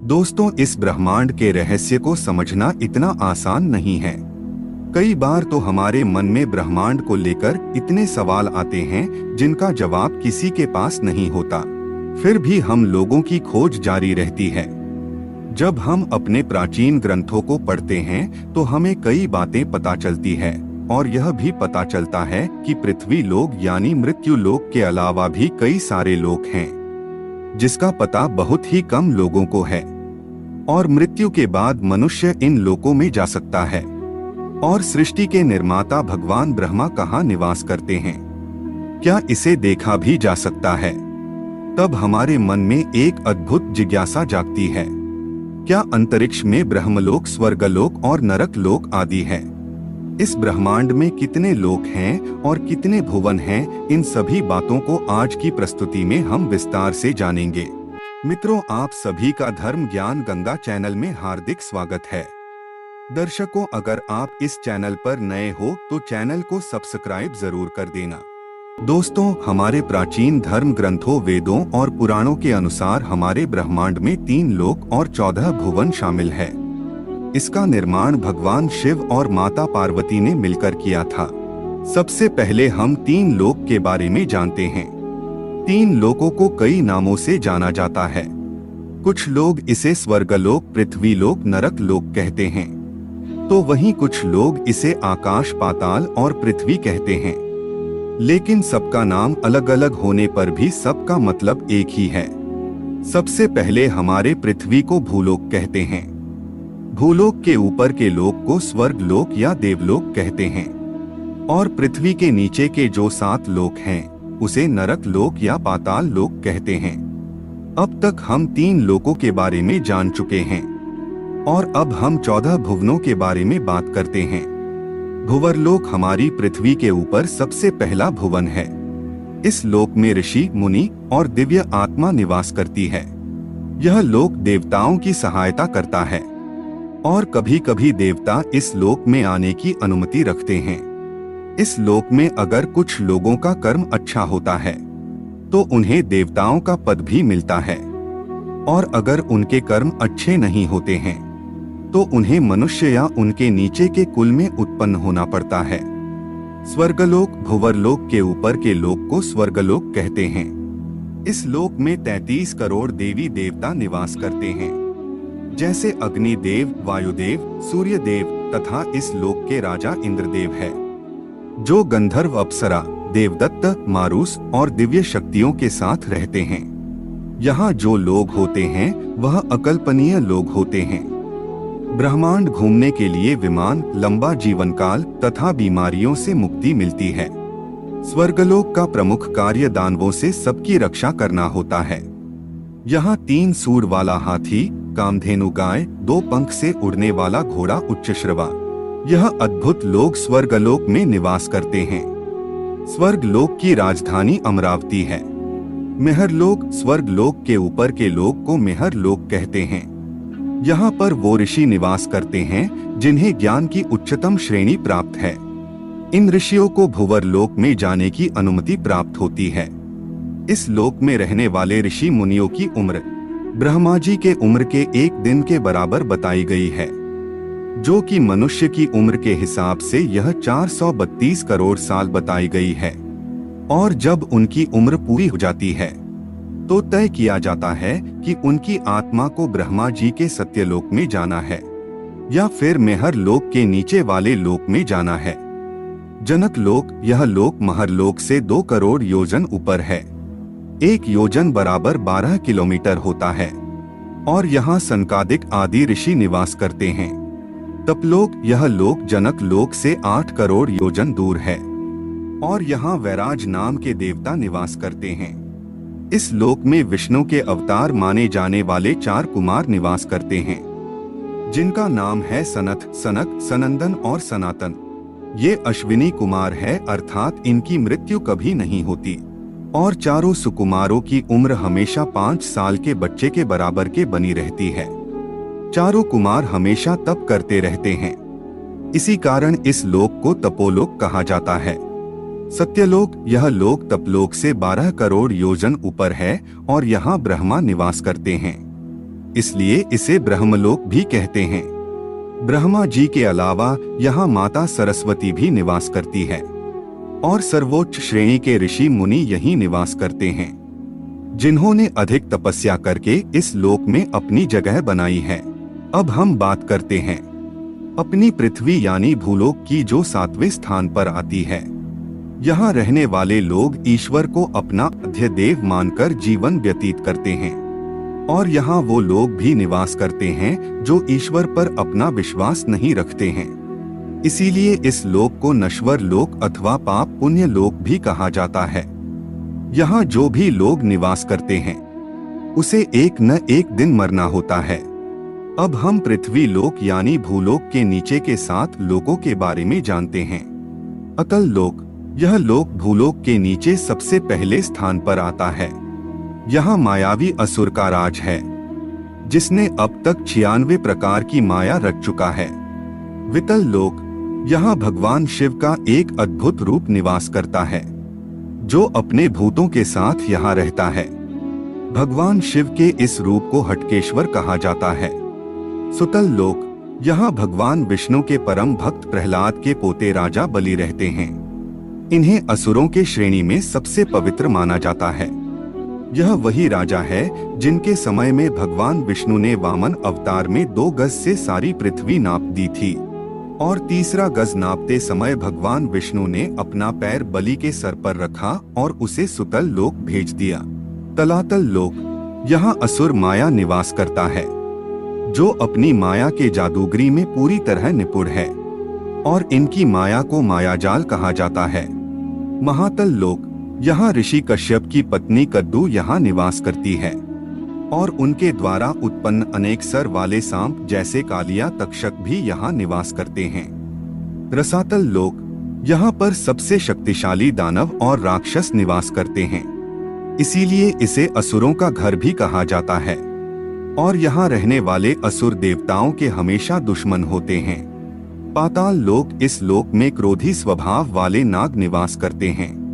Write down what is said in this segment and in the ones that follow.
दोस्तों, इस ब्रह्मांड के रहस्य को समझना इतना आसान नहीं है। कई बार तो हमारे मन में ब्रह्मांड को लेकर इतने सवाल आते हैं जिनका जवाब किसी के पास नहीं होता। फिर भी हम लोगों की खोज जारी रहती है। जब हम अपने प्राचीन ग्रंथों को पढ़ते हैं तो हमें कई बातें पता चलती है और यह भी पता चलता है कि पृथ्वी लोक यानी मृत्यु लोक के अलावा भी कई सारे लोक हैं जिसका पता बहुत ही कम लोगों को है। और मृत्यु के बाद मनुष्य इन लोकों में जा सकता है। और सृष्टि के निर्माता भगवान ब्रह्मा कहाँ निवास करते हैं, क्या इसे देखा भी जा सकता है? तब हमारे मन में एक अद्भुत जिज्ञासा जागती है, क्या अंतरिक्ष में ब्रह्मलोक, स्वर्गलोक और नरक लोक आदि है? इस ब्रह्मांड में कितने लोक हैं और कितने भुवन हैं? इन सभी बातों को आज की प्रस्तुति में हम विस्तार से जानेंगे। मित्रों, आप सभी का धर्म ज्ञान गंगा चैनल में हार्दिक स्वागत है। दर्शकों, अगर आप इस चैनल पर नए हो तो चैनल को सब्सक्राइब जरूर कर देना। दोस्तों, हमारे प्राचीन धर्म ग्रंथों, वेदों और पुराणों के अनुसार हमारे ब्रह्मांड में 3 लोक और 14 भुवन शामिल है। इसका निर्माण भगवान शिव और माता पार्वती ने मिलकर किया था। सबसे पहले हम 3 लोक के बारे में जानते हैं। 3 लोकों को कई नामों से जाना जाता है। कुछ लोग इसे स्वर्गलोक, पृथ्वीलोक, नरक लोक कहते हैं, तो वहीं कुछ लोग इसे आकाश, पाताल और पृथ्वी कहते हैं। लेकिन सबका नाम अलग अलग होने पर भी सबका मतलब एक ही है। सबसे पहले हमारे पृथ्वी को भूलोक कहते हैं। भूलोक के ऊपर के लोक को स्वर्गलोक या देवलोक कहते हैं और पृथ्वी के नीचे के जो 7 लोक हैं उसे नरक लोक या पाताल लोक कहते हैं। अब तक हम 3 लोकों के बारे में जान चुके हैं और अब हम 14 भुवनों के बारे में बात करते हैं। भुवरलोक हमारी पृथ्वी के ऊपर सबसे पहला भुवन है। इस लोक में ऋषि, मुनि और दिव्य आत्मा निवास करती है। यह लोक देवताओं की सहायता करता है और कभी कभी देवता इस लोक में आने की अनुमति रखते हैं। इस लोक में अगर कुछ लोगों का कर्म अच्छा होता है तो उन्हें देवताओं का पद भी मिलता है, और अगर उनके कर्म अच्छे नहीं होते हैं तो उन्हें मनुष्य या उनके नीचे के कुल में उत्पन्न होना पड़ता है। स्वर्गलोक, भुवरलोक के ऊपर के लोक को स्वर्गलोक कहते हैं। इस लोक में 33 करोड़ देवी देवता निवास करते हैं, जैसे अग्निदेव, वायुदेव, सूर्यदेव तथा इस लोक के राजा इंद्रदेव है, जो गंधर्व, अप्सरा, देवदत्त, मारुस और दिव्य शक्तियों के साथ रहते हैं। यहाँ जो लोग होते हैं वह अकल्पनीय लोग होते हैं। ब्रह्मांड घूमने के लिए विमान, लंबा जीवन काल तथा बीमारियों से मुक्ति मिलती है। स्वर्गलोक का प्रमुख कार्य दानवों से सबकी रक्षा करना होता है। यहाँ 3 सूंड वाला हाथी, कामधेनु गाय, 2 पंख से उड़ने वाला घोड़ा उच्चश्रवा, यह अद्भुत लोग स्वर्गलोक में निवास करते हैं। स्वर्गलोक की राजधानी अमरावती है। मेहरलोक, स्वर्गलोक के ऊपर के लोक को मेहरलोक कहते हैं। यहाँ पर वो ऋषि निवास करते हैं जिन्हें ज्ञान की उच्चतम श्रेणी प्राप्त है। इन ऋषियों को भुवरलोक में जाने की अनुमति प्राप्त होती है। इस लोक में रहने वाले ऋषि मुनियों की उम्र ब्रह्मा जी के उम्र के 1 दिन के बराबर बताई गई है, जो कि मनुष्य की उम्र के हिसाब से यह 432 करोड़ साल बताई गई है। और जब उनकी उम्र पूरी हो जाती है तो तय किया जाता है कि उनकी आत्मा को ब्रह्मा जी के सत्यलोक में जाना है या फिर मेहर लोक के नीचे वाले लोक में जाना है। जनक लोक, यह लोक महरलोक से 2 करोड़ योजन ऊपर है। 1 योजन बराबर 12 किलोमीटर होता है और यहाँ सनकादिक आदि ऋषि निवास करते हैं। तपलोक, यह लोक जनक लोक से 8 करोड़ योजन दूर है और यहाँ वैराज नाम के देवता निवास करते हैं। इस लोक में विष्णु के अवतार माने जाने वाले 4 कुमार निवास करते हैं, जिनका नाम है सनत, सनक, सनंदन और सनातन। ये अश्विनी कुमार है, अर्थात इनकी मृत्यु कभी नहीं होती और चारों सुकुमारों की उम्र हमेशा 5 साल के बच्चे के बराबर के बनी रहती है। चारों कुमार हमेशा तप करते रहते हैं, इसी कारण इस लोक को तपोलोक कहा जाता है। सत्यलोक, यह लोक तपलोक से 12 करोड़ योजन ऊपर है और यहाँ ब्रह्मा निवास करते हैं। इसलिए इसे ब्रह्मलोक भी कहते हैं। ब्रह्मा जी के अलावा यहाँ माता सरस्वती भी निवास करती है और सर्वोच्च श्रेणी के ऋषि मुनि यहीं निवास करते हैं, जिन्होंने अधिक तपस्या करके इस लोक में अपनी जगह बनाई है। अब हम बात करते हैं अपनी पृथ्वी यानी भूलोक की, जो 7वें स्थान पर आती है। यहाँ रहने वाले लोग ईश्वर को अपना आराध्य देव मानकर जीवन व्यतीत करते हैं और यहाँ वो लोग भी निवास करते हैं जो ईश्वर पर अपना विश्वास नहीं रखते हैं। इसीलिए इस लोक को नश्वर लोक अथवा पाप पुण्य लोक भी कहा जाता है। यहाँ जो भी लोग निवास करते हैं उसे एक न एक दिन मरना होता है। अब हम पृथ्वी लोक यानी भूलोक के नीचे के 7 लोकों के बारे में जानते हैं। अतल लोक, यह लोक भूलोक के नीचे सबसे पहले स्थान पर आता है। यहाँ मायावी असुर का राज है, जिसने अब तक 96 प्रकार की माया रच चुका है। वितल लोक, यहाँ भगवान शिव का एक अद्भुत रूप निवास करता है, जो अपने भूतों के साथ यहाँ रहता है। भगवान शिव के इस रूप को हटकेश्वर कहा जाता है। सुतल लोक, यहाँ भगवान विष्णु के परम भक्त प्रहलाद के पोते राजा बलि रहते हैं। इन्हें असुरों के श्रेणी में सबसे पवित्र माना जाता है। यह वही राजा है जिनके समय में भगवान विष्णु ने वामन अवतार में 2 गज से सारी पृथ्वी नाप दी थी और तीसरा गज नापते समय भगवान विष्णु ने अपना पैर बलि के सर पर रखा और उसे सुतल लोक भेज दिया। तलातल लोक, यहाँ असुर माया निवास करता है, जो अपनी माया के जादूगरी में पूरी तरह निपुण है और इनकी माया को मायाजाल कहा जाता है। महातल लोक, यहाँ ऋषि कश्यप की पत्नी कद्दू यहाँ निवास करती है और उनके द्वारा उत्पन्न अनेक सर वाले सांप जैसे कालिया तक्षक भी यहाँ निवास करते हैं। रसातल लोक, यहाँ पर सबसे शक्तिशाली दानव और राक्षस निवास करते हैं, इसीलिए इसे असुरों का घर भी कहा जाता है और यहाँ रहने वाले असुर देवताओं के हमेशा दुश्मन होते हैं। पाताल लोक, इस लोक में क्रोधी स्वभाव वाले नाग निवास करते हैं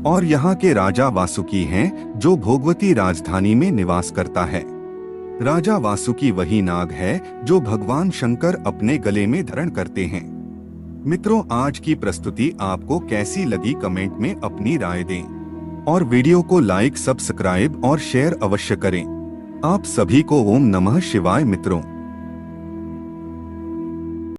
और यहाँ के राजा वासुकी हैं, जो भोगवती राजधानी में निवास करता है। राजा वासुकी वही नाग है जो भगवान शंकर अपने गले में धारण करते हैं। मित्रों, आज की प्रस्तुति आपको कैसी लगी कमेंट में अपनी राय दें और वीडियो को लाइक, सब्सक्राइब और शेयर अवश्य करें। आप सभी को ओम नमः शिवाय मित्रों।